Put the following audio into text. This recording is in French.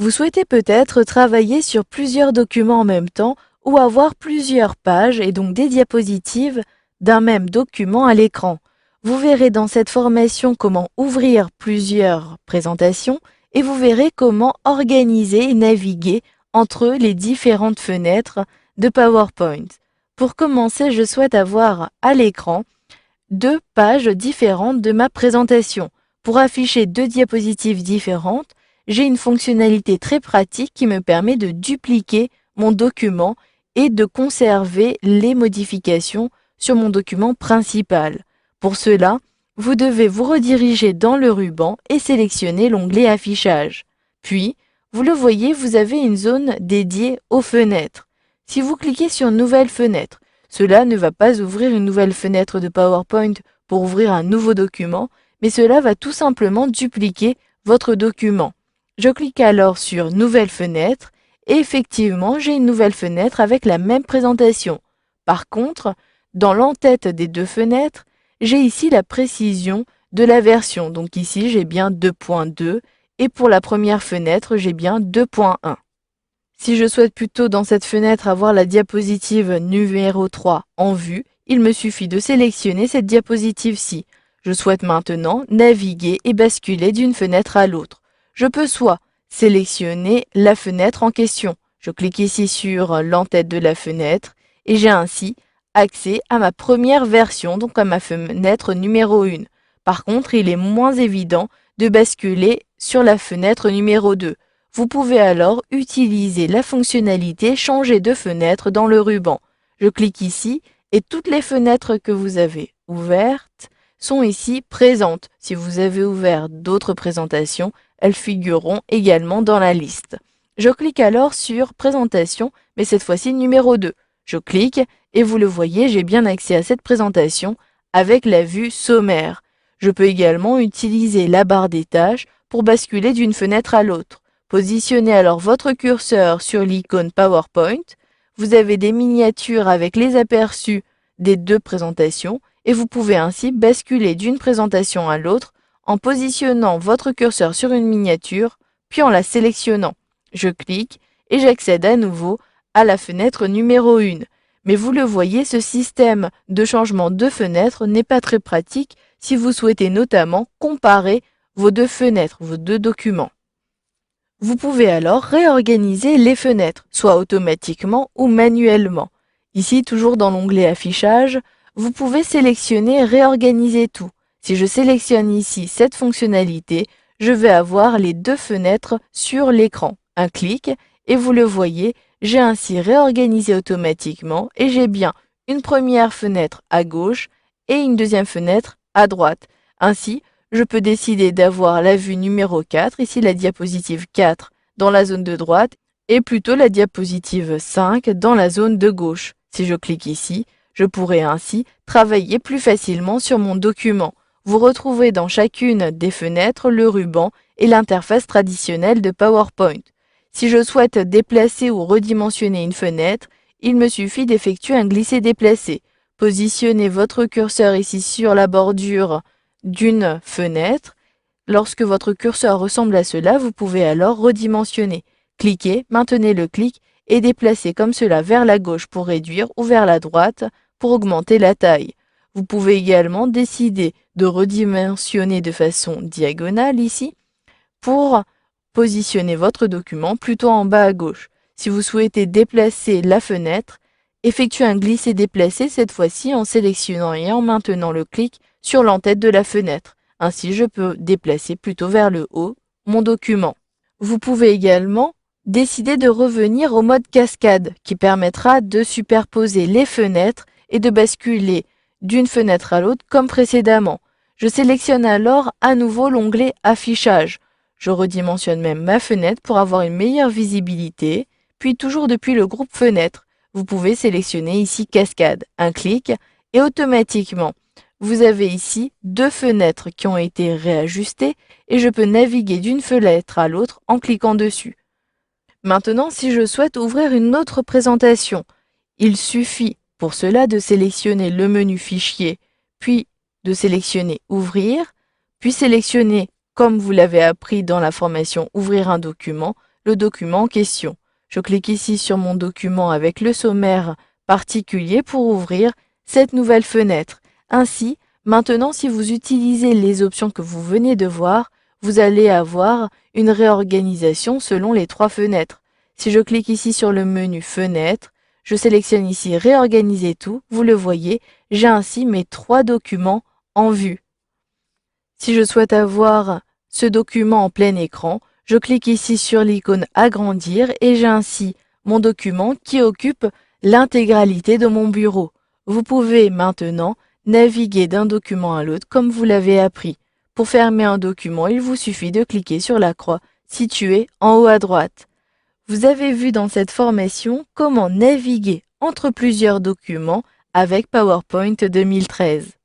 Vous souhaitez peut-être travailler sur plusieurs documents en même temps ou avoir plusieurs pages et donc des diapositives d'un même document à l'écran. Vous verrez dans cette formation comment ouvrir plusieurs présentations et vous verrez comment organiser et naviguer entre les différentes fenêtres de PowerPoint. Pour commencer, je souhaite avoir à l'écran deux pages différentes de ma présentation. Pour afficher deux diapositives différentes, j'ai une fonctionnalité très pratique qui me permet de dupliquer mon document et de conserver les modifications sur mon document principal. Pour cela, vous devez vous rediriger dans le ruban et sélectionner l'onglet Affichage. Puis, vous le voyez, vous avez une zone dédiée aux fenêtres. Si vous cliquez sur Nouvelle fenêtre, cela ne va pas ouvrir une nouvelle fenêtre de PowerPoint pour ouvrir un nouveau document, mais cela va tout simplement dupliquer votre document. Je clique alors sur Nouvelle fenêtre et effectivement, j'ai une nouvelle fenêtre avec la même présentation. Par contre, dans l'entête des deux fenêtres, j'ai ici la précision de la version. Donc ici, j'ai bien 2.2 et pour la première fenêtre, j'ai bien 2.1. Si je souhaite plutôt dans cette fenêtre avoir la diapositive numéro 3 en vue, il me suffit de sélectionner cette diapositive-ci. Je souhaite maintenant naviguer et basculer d'une fenêtre à l'autre. Je peux soit sélectionner la fenêtre en question. Je clique ici sur l'entête de la fenêtre et j'ai ainsi accès à ma première version, donc à ma fenêtre numéro 1. Par contre, il est moins évident de basculer sur la fenêtre numéro 2. Vous pouvez alors utiliser la fonctionnalité Changer de fenêtre dans le ruban. Je clique ici et toutes les fenêtres que vous avez ouvertes sont ici présentes. Si vous avez ouvert d'autres présentations, elles figureront également dans la liste. Je clique alors sur Présentation, mais cette fois-ci numéro 2. Je clique et vous le voyez, j'ai bien accès à cette présentation avec la vue sommaire. Je peux également utiliser la barre des tâches pour basculer d'une fenêtre à l'autre. Positionnez alors votre curseur sur l'icône PowerPoint. Vous avez des miniatures avec les aperçus des deux présentations et vous pouvez ainsi basculer d'une présentation à l'autre en positionnant votre curseur sur une miniature, puis en la sélectionnant. Je clique et j'accède à nouveau à la fenêtre numéro 1. Mais vous le voyez, ce système de changement de fenêtre n'est pas très pratique si vous souhaitez notamment comparer vos deux fenêtres, vos deux documents. Vous pouvez alors réorganiser les fenêtres, soit automatiquement ou manuellement. Ici, toujours dans l'onglet Affichage, vous pouvez sélectionner Réorganiser tout. Si je sélectionne ici cette fonctionnalité, je vais avoir les deux fenêtres sur l'écran. Un clic et vous le voyez, j'ai ainsi réorganisé automatiquement et j'ai bien une première fenêtre à gauche et une deuxième fenêtre à droite. Ainsi, je peux décider d'avoir la vue numéro 4, ici la diapositive 4 dans la zone de droite et plutôt la diapositive 5 dans la zone de gauche. Si je clique ici, je pourrai ainsi travailler plus facilement sur mon document. Vous retrouvez dans chacune des fenêtres le ruban et l'interface traditionnelle de PowerPoint. Si je souhaite déplacer ou redimensionner une fenêtre, il me suffit d'effectuer un glisser-déplacer. Positionnez votre curseur ici sur la bordure d'une fenêtre. Lorsque votre curseur ressemble à cela, vous pouvez alors redimensionner. Cliquez, maintenez le clic et déplacez comme cela vers la gauche pour réduire ou vers la droite pour augmenter la taille. Vous pouvez également décider de redimensionner de façon diagonale ici pour positionner votre document plutôt en bas à gauche. Si vous souhaitez déplacer la fenêtre, effectuez un glisser-déplacer cette fois-ci en sélectionnant et en maintenant le clic sur l'entête de la fenêtre. Ainsi, je peux déplacer plutôt vers le haut mon document. Vous pouvez également décider de revenir au mode cascade qui permettra de superposer les fenêtres et de basculer d'une fenêtre à l'autre comme précédemment. Je sélectionne alors à nouveau l'onglet Affichage. Je redimensionne même ma fenêtre pour avoir une meilleure visibilité, puis toujours depuis le groupe Fenêtres, vous pouvez sélectionner ici Cascade. Un clic et automatiquement, vous avez ici deux fenêtres qui ont été réajustées et je peux naviguer d'une fenêtre à l'autre en cliquant dessus. Maintenant, si je souhaite ouvrir une autre présentation, il suffit pour cela de sélectionner le menu Fichier, puis de sélectionner Ouvrir, puis sélectionner, comme vous l'avez appris dans la formation Ouvrir un document, le document en question. Je clique ici sur mon document avec le sommaire particulier pour ouvrir cette nouvelle fenêtre. Ainsi, maintenant, si vous utilisez les options que vous venez de voir, vous allez avoir une réorganisation selon les 3 fenêtres. Si je clique ici sur le menu Fenêtres, je sélectionne ici Réorganiser tout, vous le voyez, j'ai ainsi mes 3 documents en vue. Si je souhaite avoir ce document en plein écran, je clique ici sur l'icône Agrandir et j'ai ainsi mon document qui occupe l'intégralité de mon bureau. Vous pouvez maintenant naviguer d'un document à l'autre comme vous l'avez appris. Pour fermer un document, il vous suffit de cliquer sur la croix située en haut à droite. Vous avez vu dans cette formation comment naviguer entre plusieurs documents avec PowerPoint 2013.